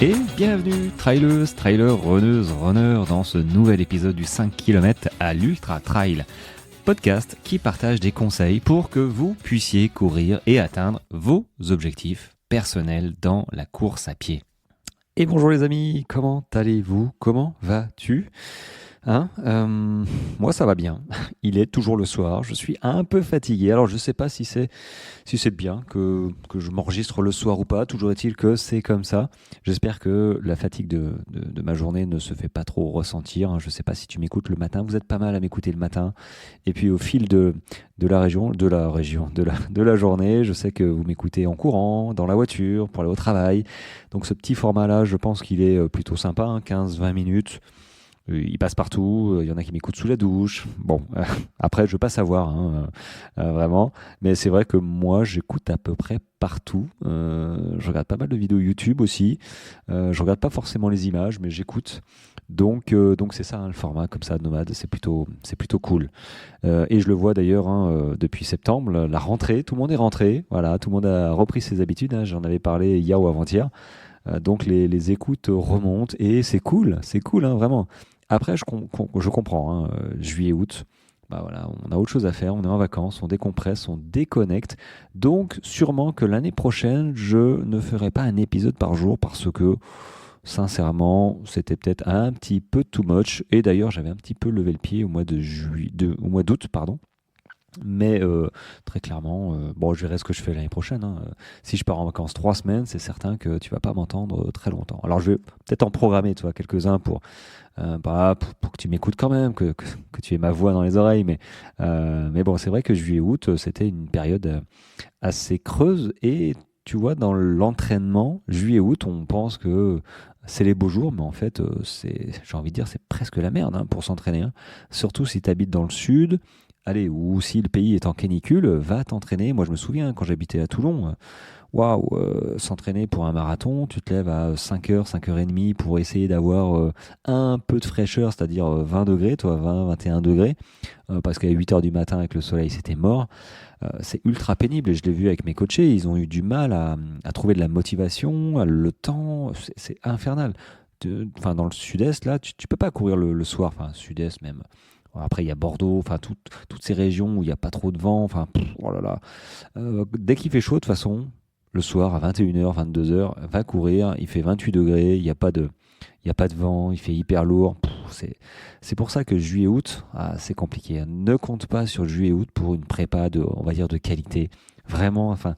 Et bienvenue, traileuses, trailers, runneuses, runners, dans ce nouvel épisode du 5 km à l'Ultra Trail, podcast qui partage des conseils pour que vous puissiez courir et atteindre vos objectifs personnels dans la course à pied. Et bonjour les amis, comment allez-vous? Comment vas-tu? Moi ça va bien, il est toujours le soir, je suis un peu fatigué, alors je sais pas si c'est bien que je m'enregistre le soir ou pas, toujours est-il que c'est comme ça. J'espère que la fatigue de ma journée ne se fait pas trop ressentir, je sais pas si tu m'écoutes le matin, vous êtes pas mal à m'écouter le matin, et puis au fil de la journée, je sais que vous m'écoutez en courant, dans la voiture, pour aller au travail, donc ce petit format là je pense qu'il est plutôt sympa, 15-20 minutes. Il passe partout, il y en a qui m'écoutent sous la douche. Bon, après, je veux pas savoir, vraiment. Mais c'est vrai que moi, j'écoute à peu près partout. Je regarde pas mal de vidéos YouTube aussi. Je regarde pas forcément les images, mais j'écoute. Donc c'est ça, le format comme ça, nomade, c'est plutôt cool. Et je le vois d'ailleurs depuis septembre, la rentrée, tout le monde est rentré. Voilà, tout le monde a repris ses habitudes. J'en avais parlé hier ou avant-hier. Donc les écoutes remontent et c'est cool, vraiment. Après, je comprends, juillet, août, bah voilà, on a autre chose à faire, on est en vacances, on décompresse, on déconnecte. Donc, sûrement que l'année prochaine, je ne ferai pas un épisode par jour parce que, sincèrement, c'était peut-être un petit peu too much. Et d'ailleurs, j'avais un petit peu levé le pied au mois au mois d'août, pardon. Mais très clairement, bon, je verrai ce que je fais l'année prochaine. Si je pars en vacances 3 semaines, c'est certain que tu vas pas m'entendre très longtemps. Alors je vais peut-être en programmer, toi, quelques-uns pour que tu m'écoutes quand même, que tu aies ma voix dans les oreilles. Mais bon, c'est vrai que juillet-août, c'était une période assez creuse. Et tu vois, dans l'entraînement, juillet-août, on pense que c'est les beaux jours, mais en fait, j'ai envie de dire, c'est presque la merde pour s'entraîner. Surtout si tu habites dans le sud. Allez, ou si le pays est en canicule, va t'entraîner. Moi, je me souviens, quand j'habitais à Toulon, waouh, s'entraîner pour un marathon, tu te lèves à 5h, 5h30 pour essayer d'avoir un peu de fraîcheur, c'est-à-dire 20 degrés, toi, 20, 21 degrés, parce qu'à 8h du matin, avec le soleil, c'était mort. C'est ultra pénible et je l'ai vu avec mes coachés, ils ont eu du mal à trouver de la motivation, le temps, c'est infernal. Enfin, dans le sud-est, là, tu peux pas courir le soir, enfin, sud-est même. Après, il y a Bordeaux, enfin, toutes ces régions où il n'y a pas trop de vent, enfin, oh là là. Dès qu'il fait chaud, de toute façon, le soir à 21h, 22h, va courir, il fait 28 degrés, il y a pas de vent, il fait hyper lourd. C'est pour ça que juillet-août, c'est compliqué. Ne compte pas sur juillet-août pour une prépa on va dire, de qualité. Vraiment, enfin,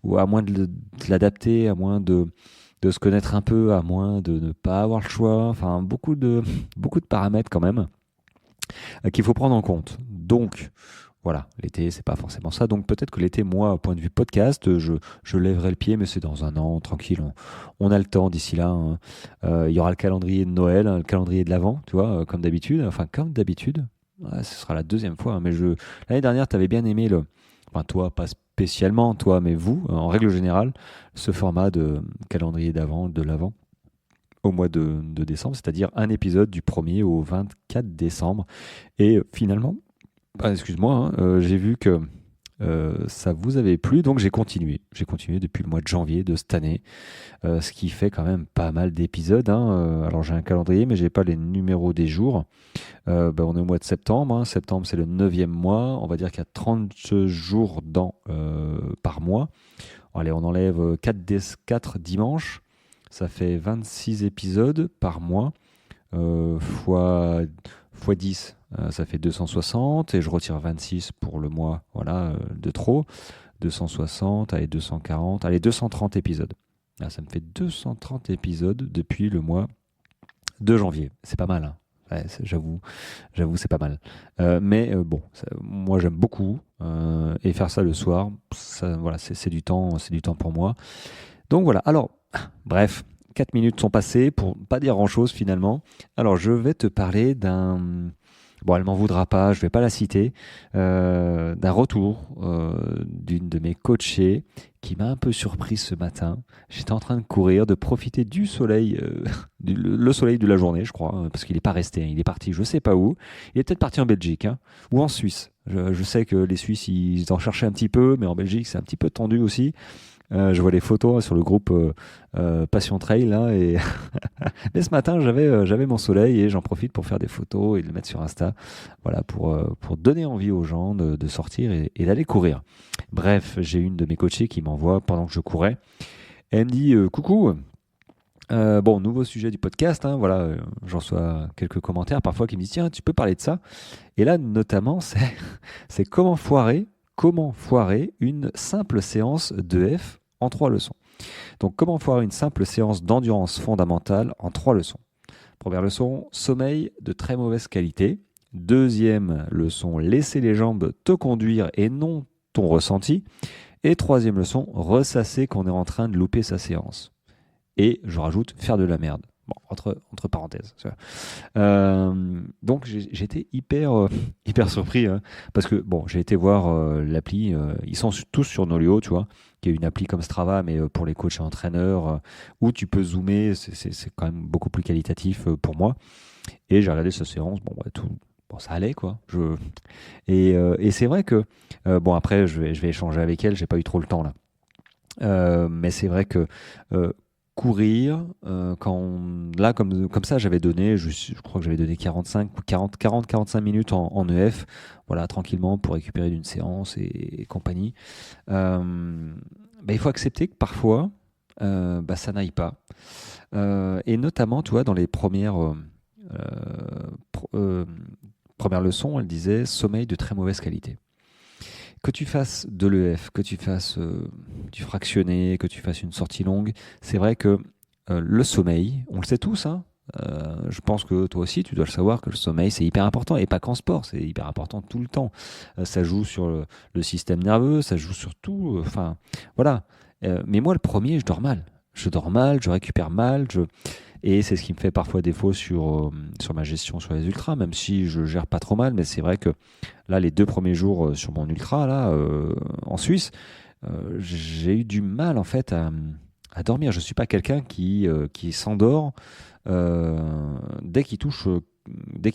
ou à moins de l'adapter, à moins de se connaître un peu, à moins de ne pas avoir le choix. Enfin, beaucoup de paramètres quand même qu'il faut prendre en compte. Donc, voilà, l'été, c'est pas forcément ça. Donc, peut-être que l'été, moi, au point de vue podcast, je lèverai le pied, mais c'est dans un an, tranquille. On a le temps d'ici là. Il y aura le calendrier de Noël, le calendrier de l'Avent, tu vois, comme d'habitude. Enfin, comme d'habitude. Ouais, ce sera la deuxième fois. Mais l'année dernière, tu avais bien aimé enfin, toi, pas spécialement, toi, mais vous, en règle générale, ce format de calendrier d'Avent, de l'Avent au mois de décembre, c'est-à-dire un épisode du 1er au 24 décembre. Et finalement, excuse-moi, j'ai vu que ça vous avait plu, donc j'ai continué. J'ai continué depuis le mois de janvier de cette année, ce qui fait quand même pas mal d'épisodes. Alors j'ai un calendrier, mais j'ai pas les numéros des jours. On est au mois de septembre. Septembre, c'est le 9e mois. On va dire qu'il y a 30 jours par mois. Allez, on enlève 4 dimanches. Ça fait 26 épisodes par mois, fois 10, ça fait 260, et je retire 26 pour le mois, voilà, de trop. 260, allez, 240, allez, 230 épisodes. Là, ça me fait 230 épisodes depuis le mois de janvier. C'est pas mal, Ouais, j'avoue, c'est pas mal. Mais bon, moi j'aime beaucoup, et faire ça le soir, ça, voilà, c'est du temps, pour moi. Donc voilà, alors, bref, 4 minutes sont passées pour pas dire grand-chose finalement. Alors je vais te parler bon, elle m'en voudra pas, je vais pas la citer, d'un retour d'une de mes coachées qui m'a un peu surpris ce matin. J'étais en train de courir, de profiter du soleil, le soleil de la journée, je crois, parce qu'il n'est pas resté, il est parti je sais pas où. Il est peut-être parti en Belgique, ou en Suisse. Je sais que les Suisses, ils en cherchaient un petit peu, mais en Belgique, c'est un petit peu tendu aussi. Je vois les photos sur le groupe Passion Trail là, et mais ce matin j'avais mon soleil et j'en profite pour faire des photos et de les mettre sur Insta, voilà pour donner envie aux gens de sortir et d'aller courir. Bref, j'ai une de mes coachées qui m'envoie pendant que je courais. Elle me dit coucou. Bon, nouveau sujet du podcast, hein, voilà, j'en reçois quelques commentaires parfois qui me disent tiens, tu peux parler de ça. Et là, notamment, c'est comment foirer une simple séance d'EF en 3 leçons. Donc, comment foirer une simple séance d'endurance fondamentale en 3 leçons. Première leçon, sommeil de très mauvaise qualité. Deuxième leçon, laisser les jambes te conduire et non ton ressenti. Et troisième leçon, ressasser qu'on est en train de louper sa séance. Et je rajoute faire de la merde. Bon, entre parenthèses. Donc j'étais hyper surpris, hein, parce que bon, j'ai été voir l'appli. Ils sont tous sur Nolio, tu vois, qui est une appli comme Strava, mais pour les coachs et entraîneurs, où tu peux zoomer. C'est quand même beaucoup plus qualitatif pour moi. Et j'ai regardé cette séance. Bon, bon, ça allait quoi. Et c'est vrai que bon, après je vais échanger avec elle. J'ai pas eu trop le temps là. Mais c'est vrai que courir, là comme ça j'avais donné, je crois que j'avais donné 45 minutes en EF, voilà, tranquillement pour récupérer d'une séance et compagnie. Il faut accepter que parfois ça n'aille pas. Et notamment, tu vois, dans les premières leçons, elle disait sommeil de très mauvaise qualité. Que tu fasses de l'EF, que tu fasses du fractionné, que tu fasses une sortie longue, c'est vrai que le sommeil, on le sait tous, hein, je pense que toi aussi, tu dois le savoir que le sommeil, c'est hyper important, et pas qu'en sport, c'est hyper important tout le temps. Ça joue sur le système nerveux, ça joue sur tout, enfin, voilà. Mais moi, le premier, je dors mal. Je dors mal, je récupère mal, et c'est ce qui me fait parfois défaut sur ma gestion sur les ultras, même si je gère pas trop mal. Mais c'est vrai que là, les 2 premiers jours sur mon ultra, là, en Suisse, j'ai eu du mal en fait à dormir. Je suis pas quelqu'un qui s'endort dès qu'il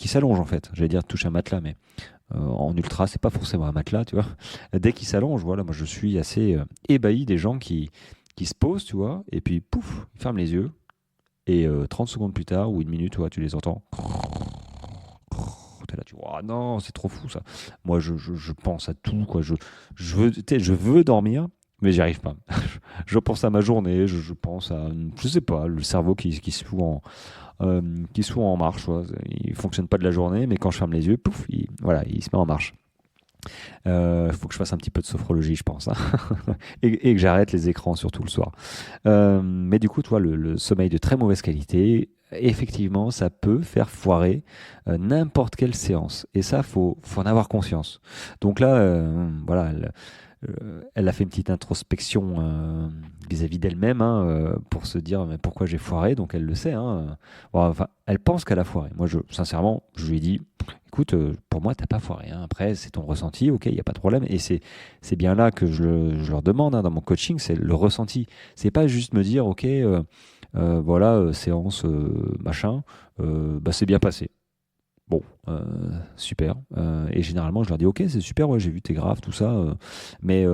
s'allonge en fait. J'allais dire touche un matelas, mais en ultra, c'est pas forcément un matelas, tu vois. Dès qu'il s'allonge, voilà, moi je suis assez ébahi des gens qui se posent, tu vois, et puis pouf, ils ferment les yeux. Et 30 secondes plus tard, ou une minute, tu les entends. T'es là, tu vois, ah non, c'est trop fou ça. Moi, je pense à tout, quoi. Je veux dormir, mais j'y arrive pas. Je pense à ma journée, je pense à, je sais pas, le cerveau qui se fout en marche. Ouais. Il fonctionne pas de la journée, mais quand je ferme les yeux, pouf, il se met en marche. Faut que je fasse un petit peu de sophrologie, je pense, hein. et que j'arrête les écrans, surtout le soir. Mais du coup, toi, le sommeil de très mauvaise qualité, effectivement, ça peut faire foirer n'importe quelle séance. Et ça, faut en avoir conscience. Donc là, voilà, elle a fait une petite introspection vis-à-vis d'elle-même, hein, pour se dire mais pourquoi j'ai foiré. Donc elle le sait, hein. Bon, enfin, elle pense qu'elle a foiré. Moi, sincèrement, je lui ai dit écoute, pour moi, t'as pas foiré, hein. Après, c'est ton ressenti, ok, il n'y a pas de problème. Et c'est bien là que je leur demande, hein, dans mon coaching, c'est le ressenti. C'est pas juste me dire ok, voilà, séance machin, c'est bien passé. Bon, super. Et généralement, je leur dis, ok, c'est super, ouais, j'ai vu tes graphes, tout ça. Mais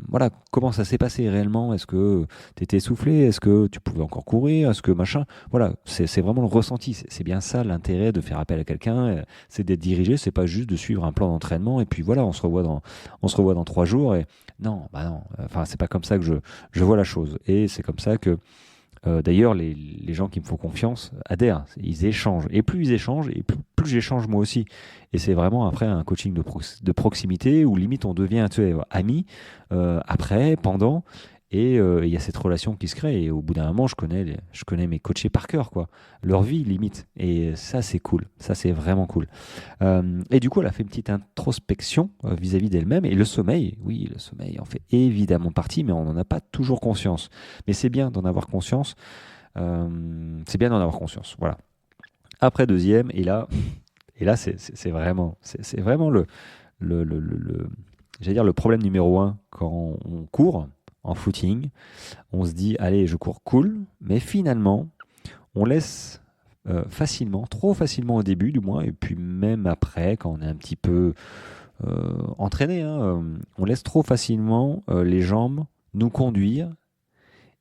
voilà, comment ça s'est passé réellement? Est-ce que tu étais essoufflé? Est-ce que tu pouvais encore courir? Est-ce que machin? Voilà, c'est vraiment le ressenti. C'est bien ça l'intérêt de faire appel à quelqu'un. C'est d'être dirigé, c'est pas juste de suivre un plan d'entraînement. Et puis voilà, on se revoit dans 3 jours. Et non, bah non. Enfin, c'est pas comme ça que je vois la chose. Et c'est comme ça que d'ailleurs, les gens qui me font confiance adhèrent, ils échangent. Et plus ils échangent, et plus j'échange moi aussi. Et c'est vraiment après un coaching de proximité où limite on devient amis, après, pendant. Et il y a cette relation qui se crée. Et au bout d'un moment, je connais mes coachés par cœur, quoi. Leur vie, limite. Et ça, c'est cool. Ça, c'est vraiment cool. Et du coup, elle a fait une petite introspection vis-à-vis d'elle-même. Et le sommeil, oui, le sommeil en fait évidemment partie, mais on n'en a pas toujours conscience. Mais c'est bien d'en avoir conscience. C'est bien d'en avoir conscience. Voilà. Après, deuxième, et là c'est vraiment j'allais dire le problème numéro un quand on court en footing. On se dit, allez, je cours cool, mais finalement, on laisse facilement, trop facilement au début du moins, et puis même après, quand on est un petit peu entraîné, hein, on laisse trop facilement les jambes nous conduire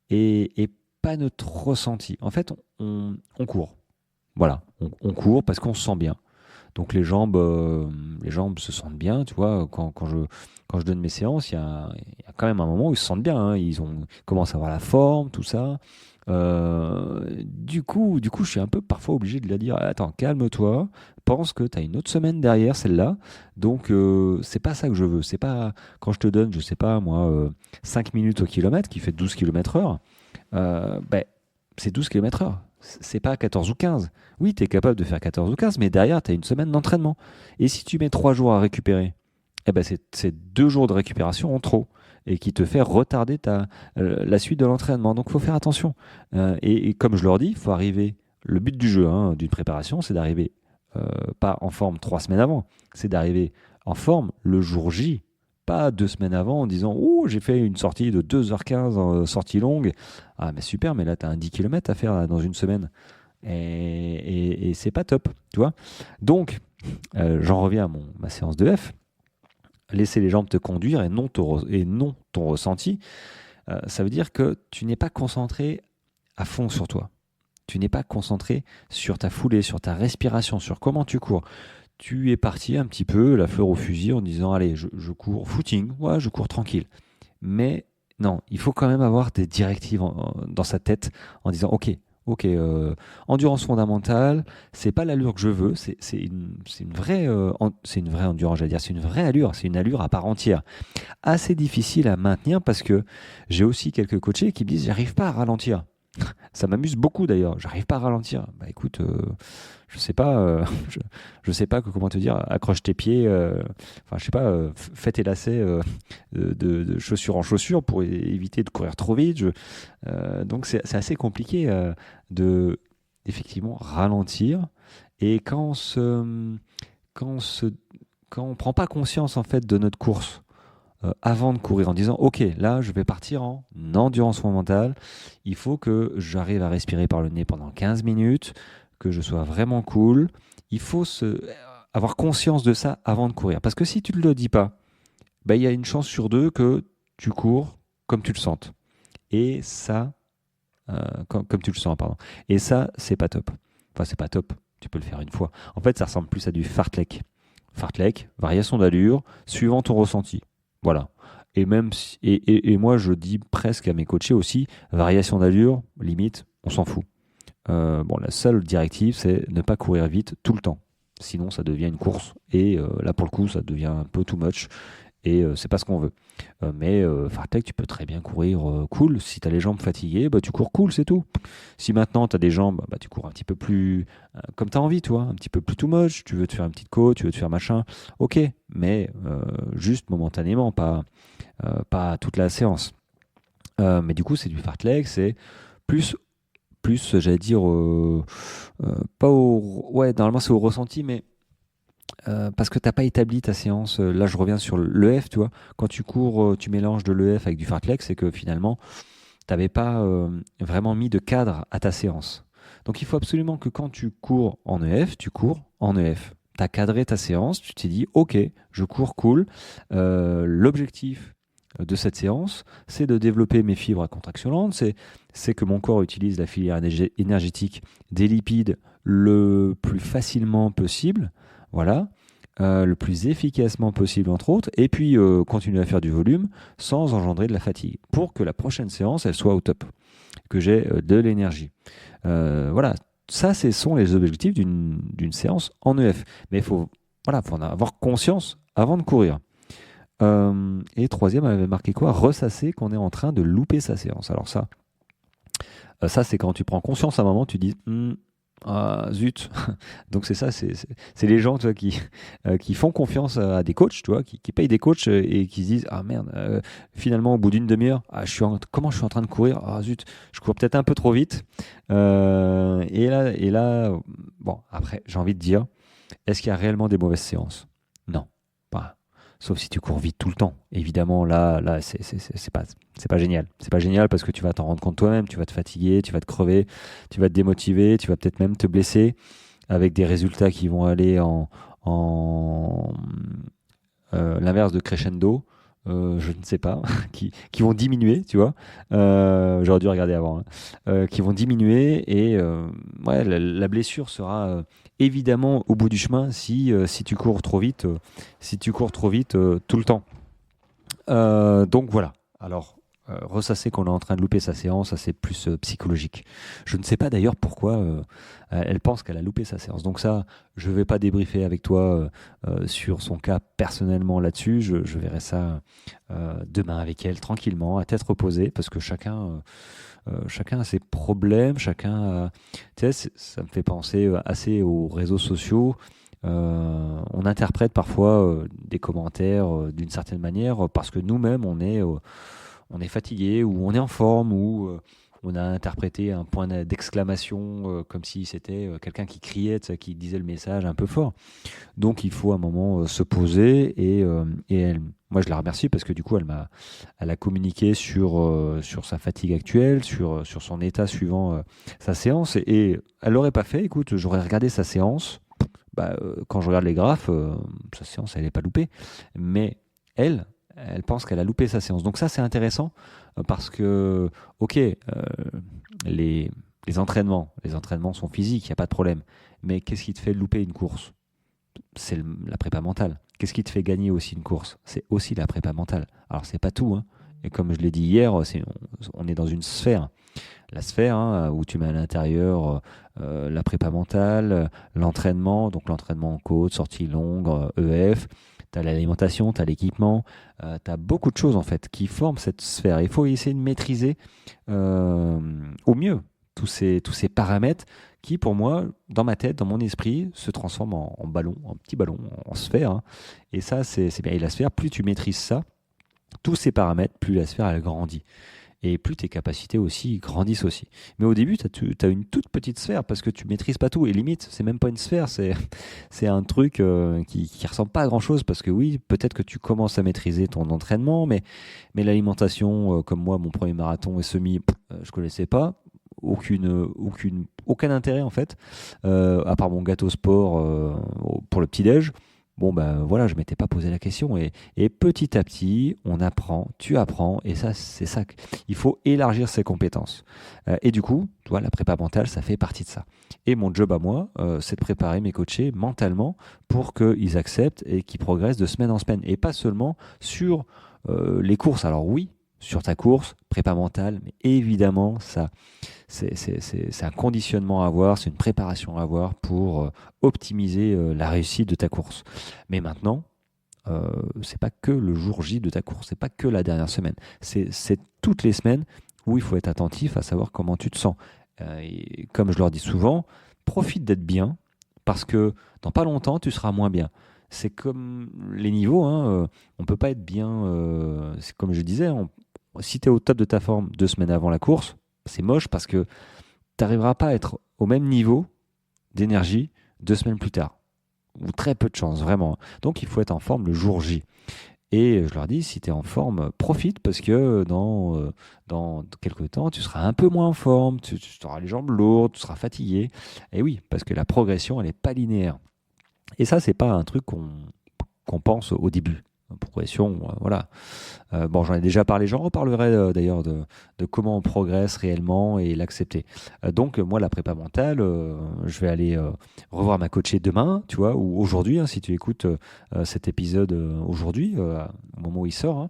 et pas notre ressenti. En fait, on court. Voilà, on court parce qu'on se sent bien. Donc les jambes se sentent bien, tu vois. Quand je donne mes séances, il y a quand même un moment où ils se sentent bien, hein. Commencent à avoir la forme, tout ça. Du coup, je suis un peu parfois obligé de leur dire, attends, calme-toi, pense que tu as une autre semaine derrière celle-là. Donc c'est pas ça que je veux. C'est pas quand je te donne, je sais pas moi, 5 minutes au kilomètre qui fait 12 km heure. Ben, c'est 12 km heure. C'est pas 14 ou 15. Oui, tu es capable de faire 14 ou 15, mais derrière, tu as une semaine d'entraînement. Et si tu mets 3 jours à récupérer, eh ben c'est 2 jours de récupération en trop et qui te fait retarder la suite de l'entraînement. Donc, il faut faire attention. Et comme je leur dis, il faut arriver. Le but du jeu, hein, d'une préparation, c'est d'arriver pas en forme 3 semaines avant, c'est d'arriver en forme le jour J. Pas 2 semaines avant en disant oh, j'ai fait une sortie de 2h15, sortie longue. Ah, mais super, mais là, tu as un 10 km à faire là, dans une semaine. Et c'est pas top, tu vois. Donc, j'en reviens à ma séance de F. Laisser les jambes te conduire et non ton ressenti, ça veut dire que tu n'es pas concentré à fond sur toi. Tu n'es pas concentré sur ta foulée, sur ta respiration, sur comment tu cours. Tu es parti un petit peu la fleur au fusil en disant allez, je cours footing, ouais, je cours tranquille. Mais non, il faut quand même avoir des directives dans sa tête en disant ok, endurance fondamentale, c'est pas l'allure que je veux, c'est une vraie endurance, j'allais dire, c'est une vraie allure, c'est une allure à part entière. Assez difficile à maintenir parce que j'ai aussi quelques coachés qui me disent j'arrive pas à ralentir. Ça m'amuse beaucoup d'ailleurs. J'arrive pas à ralentir. Bah écoute, je sais pas, je sais pas comment te dire. Accroche tes pieds. Enfin, je sais pas. Fais tes lacets de chaussure en chaussure pour éviter de courir trop vite. Donc c'est assez compliqué de effectivement ralentir. Et quand on se, quand on prend pas conscience en fait de notre course avant de courir en disant ok, là je vais partir en endurance fondamentale, il faut que j'arrive à respirer par le nez pendant 15 minutes, que je sois vraiment cool. Il faut avoir conscience de ça avant de courir, parce que si tu ne le dis pas, bah, il y a une chance sur deux que tu cours comme tu le sentes, et ça comme tu le sens, pardon, et ça c'est pas top. Enfin, c'est pas top, tu peux le faire une fois. En fait, ça ressemble plus à du fartlek. Fartlek, variation d'allure suivant ton ressenti. Voilà. Et moi, je dis presque à mes coachés aussi, variation d'allure, limite, on s'en fout. Bon, la seule directive, c'est ne pas courir vite tout le temps. Sinon, ça devient une course. Et là, pour le coup, ça devient un peu too much. Et c'est pas ce qu'on veut. Mais Fartlek, tu peux très bien courir cool. Si tu as les jambes fatiguées, bah, tu cours cool, c'est tout. Si maintenant tu as des jambes, bah, tu cours un petit peu plus comme tu as envie, toi, un petit peu plus too much. Tu veux te faire une petite côte, tu veux te faire machin. Ok, mais juste momentanément, pas toute la séance. Mais du coup, c'est du fartlek, c'est plus, j'allais dire, pas au. Ouais, normalement, c'est au ressenti, mais parce que tu n'as pas établi ta séance. Là, je reviens sur l'EF, tu vois. Quand tu cours, tu mélanges de l'EF avec du fartlek, c'est que finalement, tu n'avais pas vraiment mis de cadre à ta séance. Donc, il faut absolument que quand tu cours en EF, tu cours en EF. Tu as cadré ta séance, tu t'es dit, OK, je cours cool. L'objectif de cette séance, c'est de développer mes fibres à contraction lente, c'est que mon corps utilise la filière énergétique des lipides le plus facilement possible, voilà, le plus efficacement possible entre autres, et puis continuer à faire du volume sans engendrer de la fatigue, pour que la prochaine séance, elle soit au top, que j'ai de l'énergie. Voilà, ça, ce sont les objectifs d'une séance en EF. Mais faut en avoir conscience avant de courir. Et troisième, elle avait marqué quoi? Ressasser qu'on est en train de louper sa séance. Alors ça c'est quand tu prends conscience à un moment, tu dis ah, zut. Donc c'est ça, c'est les gens, tu vois, qui font confiance à des coachs, tu vois, qui payent des coachs et qui se disent ah merde, finalement au bout d'une demi-heure, comment je suis en train de courir? Ah zut, je cours peut-être un peu trop vite. Et là, bon, après j'ai envie de dire, est-ce qu'il y a réellement des mauvaises séances? Non, pas. Sauf si tu cours vite tout le temps. Évidemment, là, c'est pas génial. C'est pas génial parce que tu vas t'en rendre compte toi-même, tu vas te fatiguer, tu vas te crever, tu vas te démotiver, tu vas peut-être même te blesser avec des résultats qui vont aller en l'inverse de crescendo. je ne sais pas, qui vont diminuer, tu vois. J'aurais dû regarder avant, hein. Qui vont diminuer et ouais, la blessure sera évidemment au bout du chemin si tu cours trop vite, tout le temps. Donc voilà. Alors, ressasser qu'on est en train de louper sa séance, ça c'est plus psychologique. Je ne sais pas d'ailleurs pourquoi elle pense qu'elle a loupé sa séance. Donc ça, je ne vais pas débriefer avec toi sur son cas personnellement là-dessus. Je verrai ça demain avec elle tranquillement, à tête reposée, parce que chacun a ses problèmes, tu sais, ça me fait penser assez aux réseaux sociaux. On interprète parfois des commentaires d'une certaine manière parce que nous-mêmes on est fatigué ou on est en forme ou on a interprété un point d'exclamation comme si c'était quelqu'un qui criait, tu sais, qui disait le message un peu fort. Donc il faut un moment se poser et moi je la remercie parce que du coup elle a communiqué sur sa fatigue actuelle, sur son état suivant sa séance et elle l'aurait pas fait. Écoute, j'aurais regardé sa séance. Bah, quand je regarde les graphes, sa séance, elle n'est pas loupée. Mais elle pense qu'elle a loupé sa séance. Donc ça, c'est intéressant parce que, ok, les, les entraînements sont physiques, il n'y a pas de problème. Mais qu'est-ce qui te fait louper une course? C'est la prépa mentale. Qu'est-ce qui te fait gagner aussi une course? C'est aussi la prépa mentale. Alors, c'est pas tout, hein. Et comme je l'ai dit hier, on est dans une sphère. La sphère hein, où tu mets à l'intérieur la prépa mentale, l'entraînement, donc l'entraînement en côte, sortie longue, EF, tu as l'alimentation, tu as l'équipement, tu as beaucoup de choses en fait qui forment cette sphère. Il faut essayer de maîtriser au mieux tous ces paramètres qui, pour moi, dans ma tête, dans mon esprit, se transforment en ballon, en petit ballon, en sphère, hein. Et ça, c'est bien. Et la sphère, plus tu maîtrises ça, tous ces paramètres, plus la sphère, elle grandit et plus tes capacités aussi grandissent aussi. Mais au début, tu as une toute petite sphère parce que tu maîtrises pas tout. Et limite, c'est même pas une sphère, c'est un truc qui ressemble pas à grand-chose parce que oui, peut-être que tu commences à maîtriser ton entraînement, mais l'alimentation, comme moi, mon premier marathon et semi, je connaissais pas. Aucun intérêt en fait, à part mon gâteau sport pour le petit-déj. Bon, ben voilà, je m'étais pas posé la question. Et petit à petit, on apprend, tu apprends. Et ça, c'est ça. Il faut élargir ses compétences. Et du coup, tu vois, la prépa mentale, ça fait partie de ça. Et mon job à moi, c'est de préparer mes coachés mentalement pour qu'ils acceptent et qu'ils progressent de semaine en semaine. Et pas seulement sur les courses. Alors oui, sur ta course, prépa mentale, mais évidemment, ça, c'est un conditionnement à avoir, c'est une préparation à avoir pour optimiser la réussite de ta course. Mais maintenant, c'est pas que le jour J de ta course, c'est pas que la dernière semaine, c'est toutes les semaines où il faut être attentif à savoir comment tu te sens. Et comme je leur dis souvent, profite d'être bien parce que dans pas longtemps, tu seras moins bien. C'est comme les niveaux, hein, on peut pas être bien. C'est comme je disais, si tu es au top de ta forme 2 semaines avant la course, c'est moche parce que tu n'arriveras pas à être au même niveau d'énergie 2 semaines plus tard. Ou très peu de chance, vraiment. Donc il faut être en forme le jour J. Et je leur dis, si tu es en forme, profite parce que dans quelques temps, tu seras un peu moins en forme, tu auras les jambes lourdes, tu seras fatigué. Et oui, parce que la progression, elle n'est pas linéaire. Et ça, c'est pas un truc qu'on pense au début. Progression, voilà. Bon, j'en ai déjà parlé, j'en reparlerai d'ailleurs de comment on progresse réellement et l'accepter. Donc, moi, la prépa mentale, je vais aller revoir ma coachée demain, tu vois, ou aujourd'hui, hein, si tu écoutes cet épisode aujourd'hui, au moment où il sort, hein,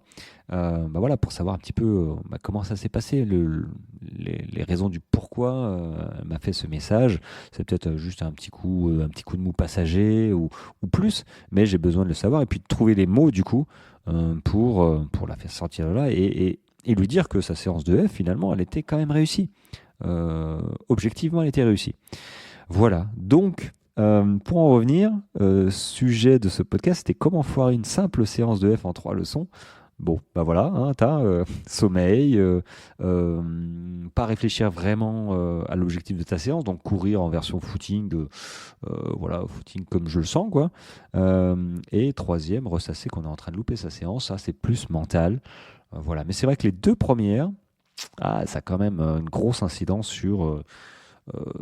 bah voilà, pour savoir un petit peu comment ça s'est passé, les raisons du pourquoi elle m'a fait ce message. C'est peut-être juste un petit coup de mou passager ou plus, mais j'ai besoin de le savoir et puis de trouver les mots du coup pour la faire sortir de là et lui dire que sa séance de F, finalement, elle était quand même réussie. Objectivement, elle était réussie. Voilà. Donc, pour en revenir, sujet de ce podcast, c'était comment foirer une simple séance de F en 3 leçons. Bon, bah voilà, hein, t'as sommeil, pas réfléchir vraiment à l'objectif de ta séance, donc courir en version footing, voilà, footing comme je le sens, quoi. Et troisième, ressasser qu'on est en train de louper sa séance, ça c'est plus mental. Voilà, mais c'est vrai que les deux premières, ça a quand même une grosse incidence sur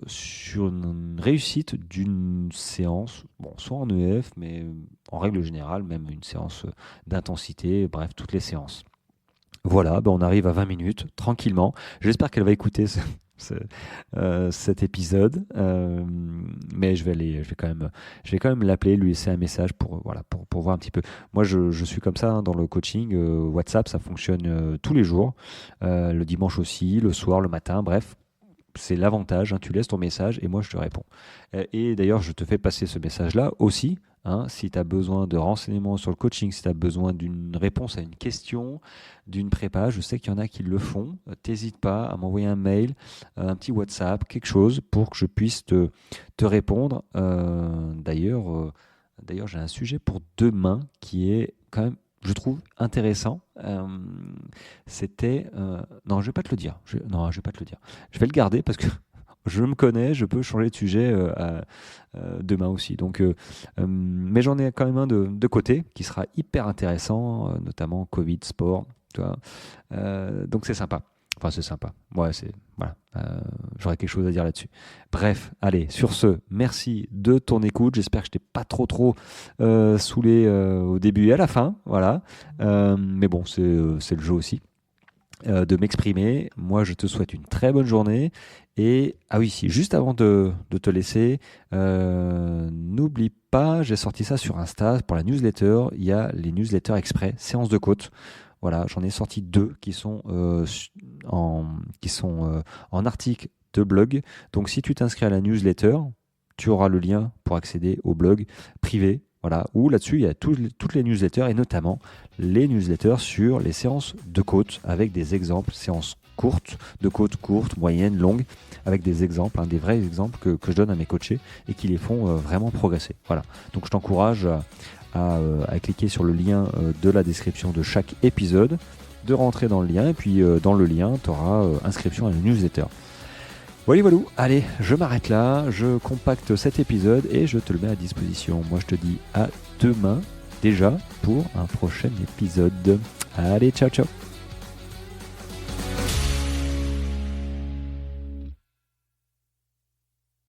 sur une réussite d'une séance, bon, soit en EF, mais en règle générale, même une séance d'intensité, bref, toutes les séances. Voilà, on arrive à 20 minutes, tranquillement. J'espère qu'elle va écouter cet épisode, mais je vais quand même l'appeler, lui laisser un message pour voir un petit peu. Moi, je suis comme ça dans le coaching. WhatsApp, ça fonctionne tous les jours, le dimanche aussi, le soir, le matin, bref. C'est l'avantage, tu laisses ton message et moi je te réponds. Et d'ailleurs, je te fais passer ce message-là aussi. Si tu as besoin de renseignements sur le coaching, si tu as besoin d'une réponse à une question, d'une prépa, je sais qu'il y en a qui le font. T'hésites pas à m'envoyer un mail, un petit WhatsApp, quelque chose pour que je puisse te répondre. D'ailleurs, j'ai un sujet pour demain qui est quand même, je trouve, intéressant. C'était... non, je vais pas te le dire. Je vais pas te le dire. Je vais le garder parce que je me connais, je peux changer de sujet demain aussi. Donc, mais j'en ai quand même un de côté qui sera hyper intéressant, notamment Covid, sport. Tu vois. Donc c'est sympa. Enfin, c'est sympa. Ouais, voilà. J'aurais quelque chose à dire là-dessus. Bref, allez, sur ce, merci de ton écoute. J'espère que je t'ai pas trop saoulé au début et à la fin. Voilà. Mais bon, c'est le jeu aussi. De m'exprimer. Moi, je te souhaite une très bonne journée. Et, ah oui, si, juste avant de te laisser, n'oublie pas, j'ai sorti ça sur Insta pour la newsletter. Il y a les newsletters exprès, séance de côte. Voilà, j'en ai sorti 2 qui sont en article de blog. Donc, si tu t'inscris à la newsletter, tu auras le lien pour accéder au blog privé. Voilà, où là-dessus, il y a toutes les newsletters et notamment les newsletters sur les séances de côte avec des exemples, séances courtes, de côte courtes, moyennes, longues, avec des exemples, des vrais exemples que je donne à mes coachés et qui les font vraiment progresser. Voilà, donc je t'encourage à cliquer sur le lien de la description de chaque épisode, de rentrer dans le lien et puis dans le lien, tu auras inscription à la newsletter. Voilà, allez, je m'arrête là, je compacte cet épisode et je te le mets à disposition. Moi, je te dis à demain déjà pour un prochain épisode. Allez, ciao.